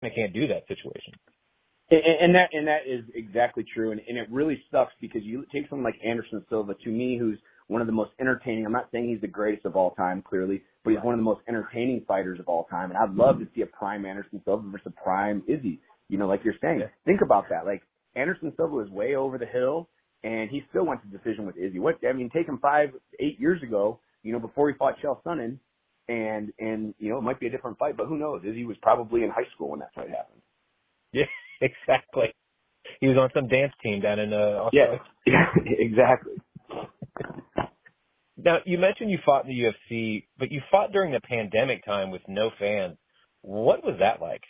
I can't do that situation. And that is exactly true. And it really sucks because you take someone like Anderson Silva, to me, who's one of the most entertaining. I'm not saying he's the greatest of all time, clearly, but he's one of the most entertaining fighters of all time. And I'd love to see a prime Anderson Silva versus a prime Izzy. You know, like you're saying, think about that. Like Anderson Silva was way over the hill, and he still went to decision with Izzy. Take him 5-8 years ago, you know, before he fought Chael Sonnen, and you know, it might be a different fight, but who knows? Izzy was probably in high school when that fight happened. Yeah, exactly. He was on some dance team down in Australia. Yeah, exactly. Now, you mentioned you fought in the UFC, but you fought during the pandemic time with no fans. What was that like?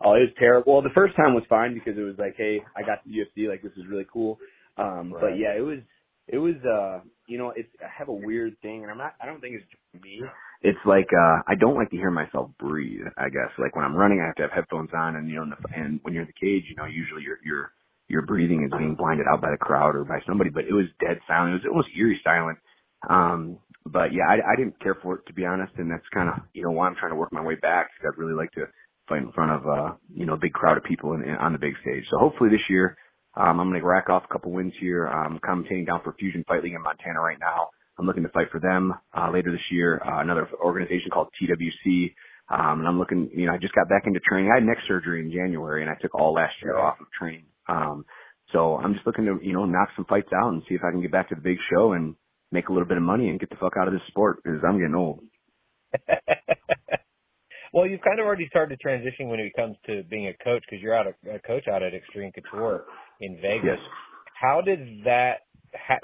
Oh, it was terrible. Well, the first time was fine because it was like, hey, I got to the UFC, like this is really cool. Right. But yeah, it was you know, I have a weird thing, and I don't think it's me. It's like, I don't like to hear myself breathe, I guess. Like when I'm running, I have to have headphones on, and you know, and when you're in the cage, you know, usually your breathing is being blinded out by the crowd or by somebody, but it was dead silent. It was almost eerie silent. But yeah, I didn't care for it, to be honest, and that's kind of, you know, why I'm trying to work my way back, because I'd really like to fight in front of, you know, a big crowd of people on the big stage. So hopefully this year, I'm going to rack off a couple wins here. I'm commentating down for Fusion Fight League in Montana right now. I'm looking to fight for them, later this year, another organization called TWC. And I'm looking, you know, I just got back into training. I had neck surgery in January, and I took all last year off of training. So I'm just looking to, you know, knock some fights out and see if I can get back to the big show and make a little bit of money and get the fuck out of this sport, because I'm getting old. Well, you've kind of already started to transition when it comes to being a coach, because you're a coach out at Extreme Couture in Vegas. Yes. How did that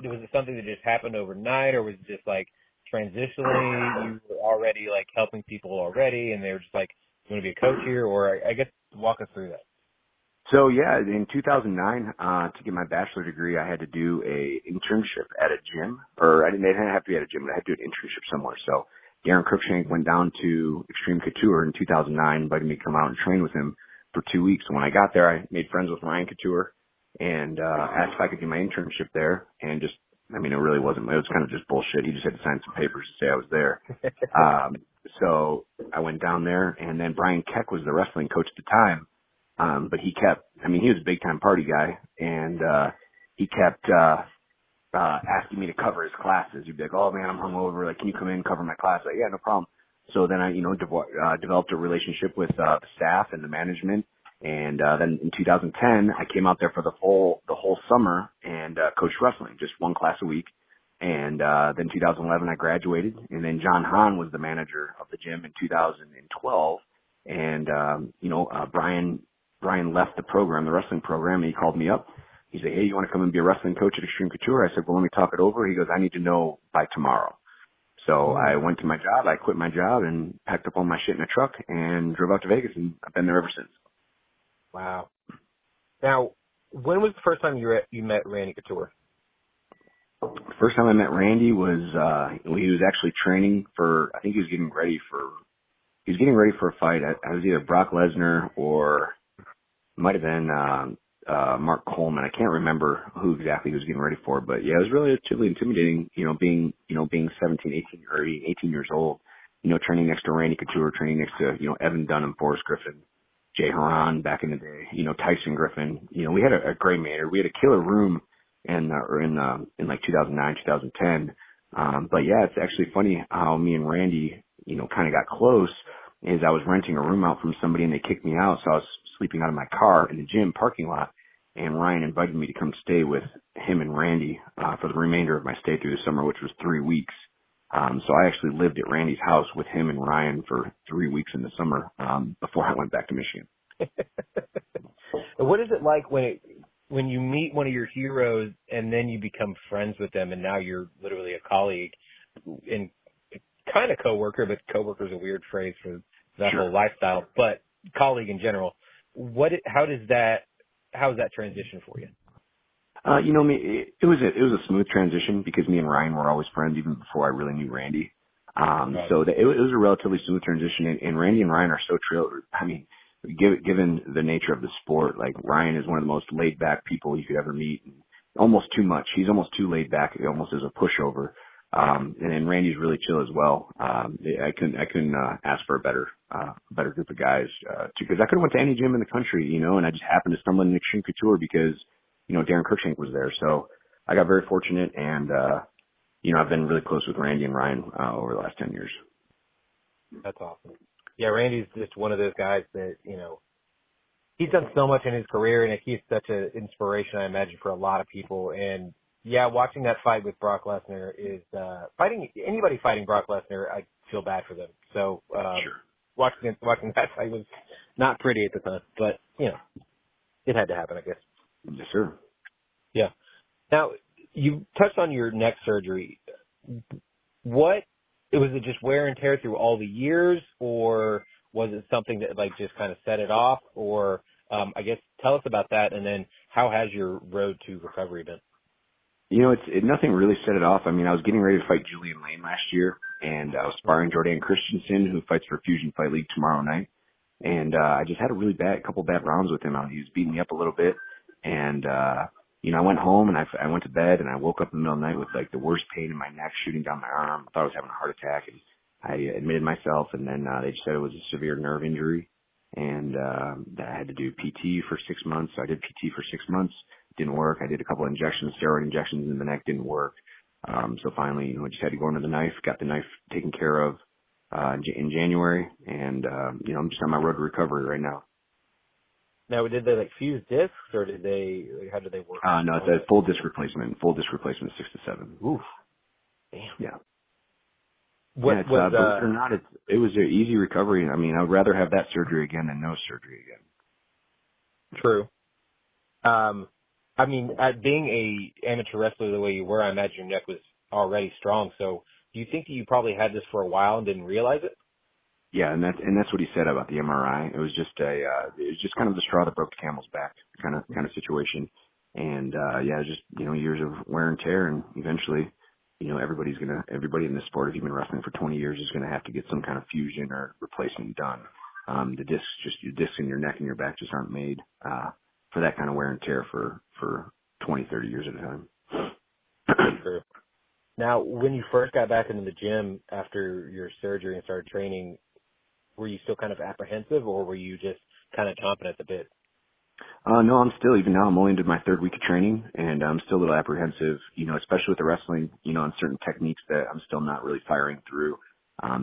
was it something that just happened overnight, or was it just like transitionally you were already like helping people already and they were just like, you want to be a coach here? Or I guess walk us through that. So yeah, in 2009, to get my bachelor degree, I had to do a internship at a gym, or it didn't have to be at a gym, but I had to do an internship somewhere. So Darren Cruikshank went down to Extreme Couture in 2009, invited me to come out and train with him for 2 weeks. And when I got there, I made friends with Ryan Couture and asked if I could do my internship there. And just, I mean, it really wasn't, it was kind of just bullshit. He just had to sign some papers to say I was there. So I went down there, and then Brian Keck was the wrestling coach at the time. But he kept, I mean, he was a big time party guy, and he kept asking me to cover his classes. He'd be like, oh man, I'm hungover. Like, can you come in and cover my class? Like, yeah, no problem. So then I, you know, developed a relationship with the staff and the management. And then in 2010, I came out there for the whole summer and coached wrestling, just one class a week. And then 2011, I graduated. And then John Hahn was the manager of the gym in 2012. And, you know, Brian left the program, the wrestling program, and he called me up. He said, hey, you want to come and be a wrestling coach at Extreme Couture? I said, well, let me talk it over. He goes, I need to know by tomorrow. So I went to my job. I quit my job and packed up all my shit in a truck and drove out to Vegas, and I've been there ever since. Wow. Now, when was the first time you met Randy Couture? The first time I met Randy was he was actually training for, I think he was getting ready for a fight. I was either Brock Lesnar or might have been Mark Coleman. I can't remember who exactly he was getting ready for, but yeah, it was relatively intimidating, being 17, 18 or 18 years old, training next to Randy Couture, training next to, Evan Dunham, Forrest Griffin, Jay Haran back in the day, Tyson Griffin. We had a great mater. We had a killer room in like 2009, 2010. But yeah, it's actually funny how me and Randy, kind of got close. Is I was renting a room out from somebody and they kicked me out, so I was sleeping out of my car in the gym parking lot, and Ryan invited me to come stay with him and Randy for the remainder of my stay through the summer, which was 3 weeks. So I actually lived at Randy's house with him and Ryan for 3 weeks in the summer before I went back to Michigan. What is it like when you meet one of your heroes and then you become friends with them, and now you're literally a colleague and kind of coworker, but coworker is a weird phrase for that whole lifestyle, but colleague in general. How is that transition for you? It was a smooth transition because me and Ryan were always friends even before I really knew Randy. Right. So it was a relatively smooth transition, and Randy and Ryan are so given the nature of the sport, like Ryan is one of the most laid back people you could ever meet, and almost too much. He's almost too laid back. He almost is a pushover. And then Randy's really chill as well. I couldn't ask for a better better group of guys, because I could have went to any gym in the country, you know, and I just happened to stumble into Extreme Couture because, you know, Darren Cruikshank was there. So I got very fortunate, and, you know, I've been really close with Randy and Ryan, over the last 10 years. That's awesome. Yeah, Randy's just one of those guys that, you know, he's done so much in his career, and he's such an inspiration, I imagine, for a lot of people. And yeah, watching that fight with Brock Lesnar is anybody fighting Brock Lesnar, I feel bad for them. So Sure. watching that fight was not pretty at the time, but you know, it had to happen, I guess. Yes, sir. Yeah. Now, you touched on your neck surgery. Was it just wear and tear through all the years, or was it something that like just kind of set it off? Or I guess tell us about that, and then how has your road to recovery been? You know, nothing really set it off. I mean, I was getting ready to fight Julian Lane last year, and I was sparring Jordan Christensen, who fights for Fusion Fight League tomorrow night. And I just had a couple bad rounds with him. He was beating me up a little bit, and you know, I went home and I went to bed, and I woke up in the middle of the night with like the worst pain in my neck, shooting down my arm. I thought I was having a heart attack, and I admitted myself, and then they just said it was a severe nerve injury, and that I had to do PT for 6 months. So I did PT for 6 months. Didn't work. I did a couple of injections, steroid injections in the neck, didn't work. So finally, you know, I just had to go into the knife, got the knife taken care of in January, and you know, I'm just on my road to recovery right now. Now, did they like fuse discs, or how did they work? No, it's a full disc replacement 6 to 7. Oof. Damn. Yeah. What yeah, believe it or not, it was an easy recovery. I mean, I would rather have that surgery again than no surgery again. True. I mean, at being a amateur wrestler the way you were, I imagine your neck was already strong. So do you think that you probably had this for a while and didn't realize it? Yeah, and that's what he said about the MRI. It was just kind of the straw that broke the camel's back kind of situation. And yeah, it was just, you know, years of wear and tear, and eventually, you know, everybody in this sport, if you've been wrestling for 20 years, is gonna have to get some kind of fusion or replacement done. The discs in your neck and your back just aren't made for that kind of wear and tear for 20, 30 years at a time. True. Now, when you first got back into the gym after your surgery and started training, were you still kind of apprehensive, or were you just kind of chomping at the bit? No, I'm still, even now, I'm only into my 3rd week of training, and I'm still a little apprehensive, you know, especially with the wrestling, you know, on certain techniques that I'm still not really firing through,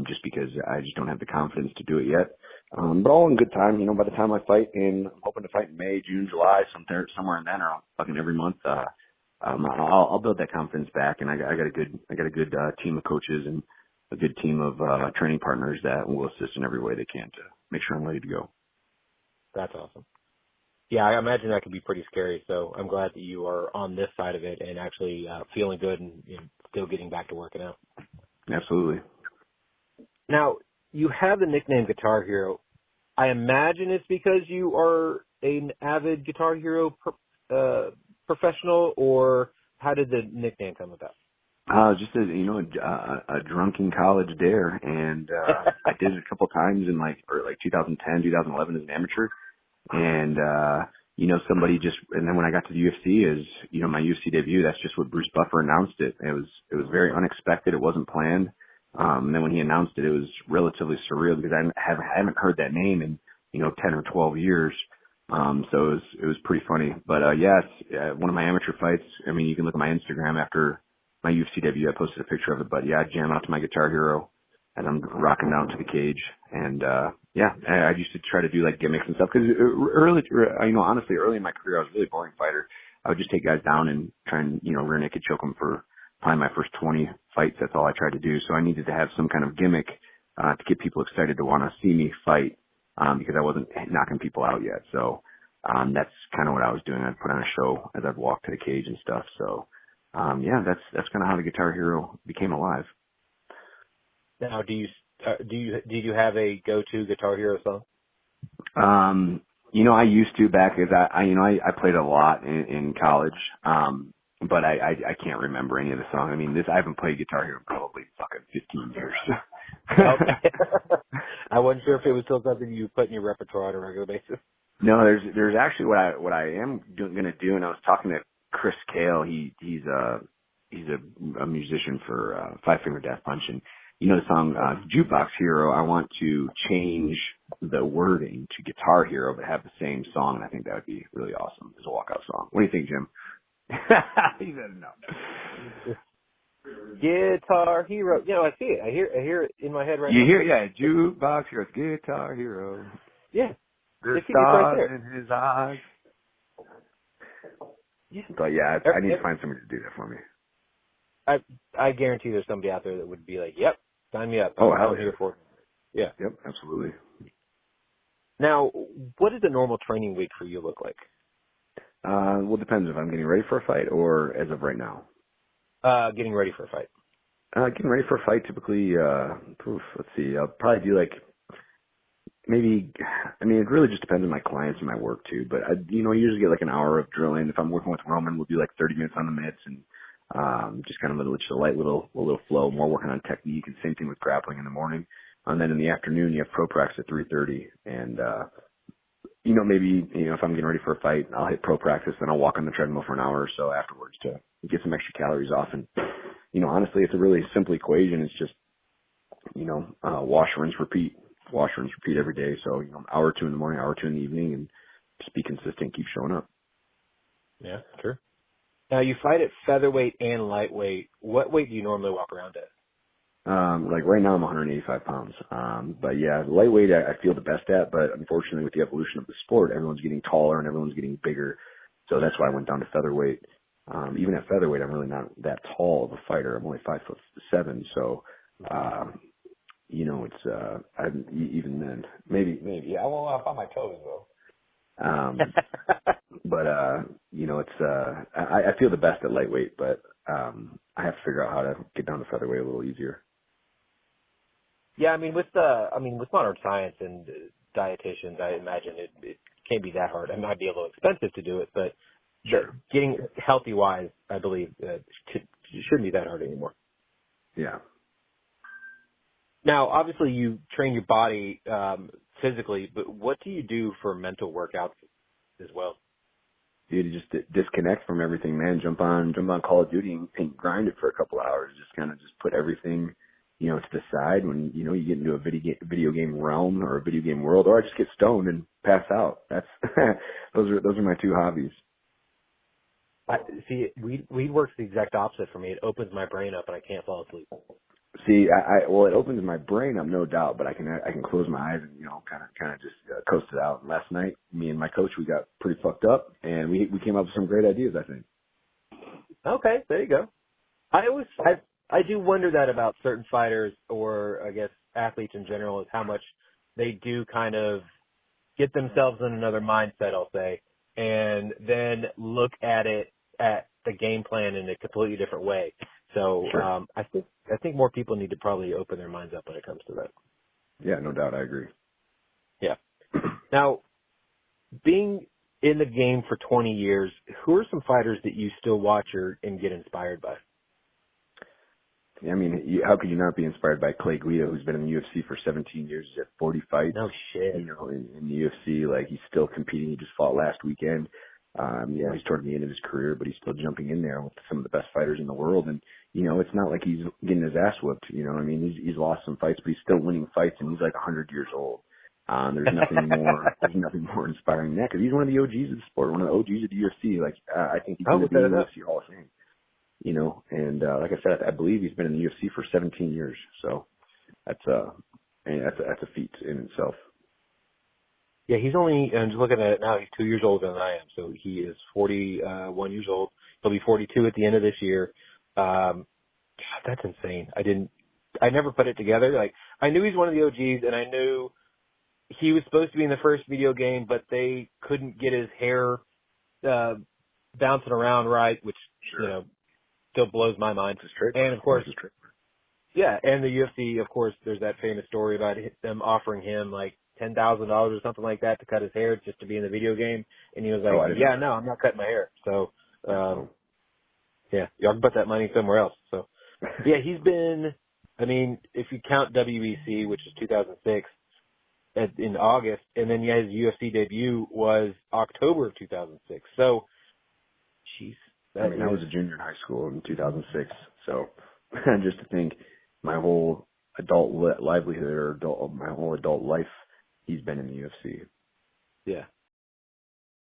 just because I just don't have the confidence to do it yet. But all in good time, you know, by the time I fight I'm hoping to fight in May, June, July, somewhere in then, or fucking every month, I'll build that confidence back, and I got a good team of coaches and a good team of training partners that will assist in every way they can to make sure I'm ready to go. That's awesome. Yeah, I imagine that could be pretty scary. So I'm glad that you are on this side of it and actually feeling good and, you know, still getting back to working out. Absolutely. Now, you have the nickname Guitar Hero. I imagine it's because you are an avid Guitar Hero professional, or how did the nickname come about? Just a drunken college dare, and I did it a couple times in like 2010, 2011 as an amateur, and you know, and then when I got to the UFC as, you know, my UFC debut, that's just what Bruce Buffer announced it. It was very unexpected. It wasn't planned. And then when he announced it, it was relatively surreal because I haven't heard that name in, you know, 10 or 12 years. So it was pretty funny. But yes, one of my amateur fights. I mean, you can look at my Instagram after my UFC debut. I posted a picture of it. But yeah, I jam out to my Guitar Hero, and I'm rocking down to the cage. And yeah, I used to try to do like gimmicks and stuff because honestly, early in my career, I was a really boring fighter. I would just take guys down and try and, you know, rear naked choke them for probably my first 20 fights. That's all I tried to do. So I needed to have some kind of gimmick to get people excited to want to see me fight, because I wasn't knocking people out yet. So that's kind of what I was doing. I'd put on a show as I'd walk to the cage and stuff. So yeah, that's kind of how the Guitar Hero became alive. Now, did you have a go-to Guitar Hero song? You know, I used to back as I played a lot in college. But I can't remember any of the songs. I mean, I haven't played Guitar Hero in probably fucking 15 years. Okay. I wasn't sure if it was still something you put in your repertoire on a regular basis. No, there's actually what I am going to do, and I was talking to Chris Cale. He's a musician for Five Finger Death Punch, and You know the song Jukebox Hero, I want to change the wording to Guitar Hero but have the same song, and I think that would be really awesome as a walkout song. What do you think, Jim? He doesn't know. Guitar Hero. You know, I see it. I hear it in my head right now. You hear, yeah, Jukebox Hero, Guitar Hero. Yeah. The stars right there. In his eyes. Yeah. But yeah, I need to find somebody to do that for me. I guarantee there's somebody out there that would be like, yep, sign me up. Oh, hell I'm here for it. Yeah. Yep, absolutely. Now, what does a normal training week for you look like? Well, it depends if I'm getting ready for a fight or as of right now. Getting ready for a fight. Getting ready for a fight, typically, let's see, I'll probably do like, maybe, I mean, it really just depends on my clients and my work too, but I usually get like an hour of drilling. If I'm working with Roman, we'll do like 30 minutes on the mitts and, just kind of just a light little flow, more working on technique, and same thing with grappling in the morning. And then in the afternoon, you have pro practice at 3:30. And, maybe, if I'm getting ready for a fight, I'll hit pro practice, then I'll walk on the treadmill for an hour or so afterwards to get some extra calories off. And, honestly, it's a really simple equation. It's just, wash, rinse, repeat. Wash, rinse, repeat every day. So, hour or two in the morning, hour or two in the evening, and just be consistent, keep showing up. Yeah, sure. Now, you fight at featherweight and lightweight. What weight do you normally walk around at? Like right now I'm 185 pounds. But yeah, lightweight I feel the best at, but unfortunately with the evolution of the sport, everyone's getting taller and everyone's getting bigger. So that's why I went down to featherweight. Even at featherweight, I'm really not that tall of a fighter. I'm only 5'7". So, it's, even then, maybe, I won't off on my toes though. But, it's, I feel the best at lightweight, but, I have to figure out how to get down to featherweight a little easier. Yeah, with modern science and dietitians, I imagine it can't be that hard. It might be a little expensive to do it, but sure. Getting healthy wise, I believe, shouldn't be that hard anymore. Yeah. Now, obviously, you train your body physically, but what do you do for mental workouts as well? You just disconnect from everything, man. Jump on Call of Duty and grind it for a couple hours. Just kind of put everything, to the side when, you get into a video game realm or a video game world, or I just get stoned and pass out. That's, those are my two hobbies. Weed works the exact opposite for me. It opens my brain up and I can't fall asleep. See, it opens my brain up, no doubt, but I can close my eyes and, kind of just coast it out. And last night, me and my coach, we got pretty fucked up and we came up with some great ideas, I think. Okay, there you go. I do wonder that about certain fighters, or I guess athletes in general, is how much they do kind of get themselves in another mindset, I'll say, and then look at it at the game plan in a completely different way. So sure. I think more people need to probably open their minds up when it comes to that. Yeah, no doubt, I agree. Yeah. Now, being in the game for 20 years, who are some fighters that you still watch and get inspired by? I mean, how could you not be inspired by Clay Guida, who's been in the UFC for 17 years? He's had 40 fights. No shit. In the UFC, like he's still competing. He just fought last weekend. He's toward the end of his career, but he's still jumping in there with some of the best fighters in the world. And, it's not like he's getting his ass whooped. He's lost some fights, but he's still winning fights, and he's like 100 years old. There's nothing more inspiring than that, because he's one of the OGs of the sport, one of the OGs of the UFC. Like, I think he's going to be in the UFC Hall of Fame. And like I said, I believe he's been in the UFC for 17 years. So that's a feat in itself. Yeah, he's only, I'm just looking at it now, he's 2 years older than I am. So he is 41 years old. He'll be 42 at the end of this year. God, that's insane. I never put it together. Like, I knew he's one of the OGs, and I knew he was supposed to be in the first video game, but they couldn't get his hair bouncing around right, which, sure. Still blows my mind. And of course, yeah, and the UFC, of course, there's that famous story about them offering him like $10,000 or something like that to cut his hair just to be in the video game, and he was like, no, I'm not cutting my hair. So, yeah, y'all can put that money somewhere else. So, yeah, he's been, if you count WEC, which is 2006, in August, and then his UFC debut was October of 2006. So, jeez. I was a junior in high school in 2006, so just to think my whole adult livelihood or my whole adult life, he's been in the UFC. Yeah.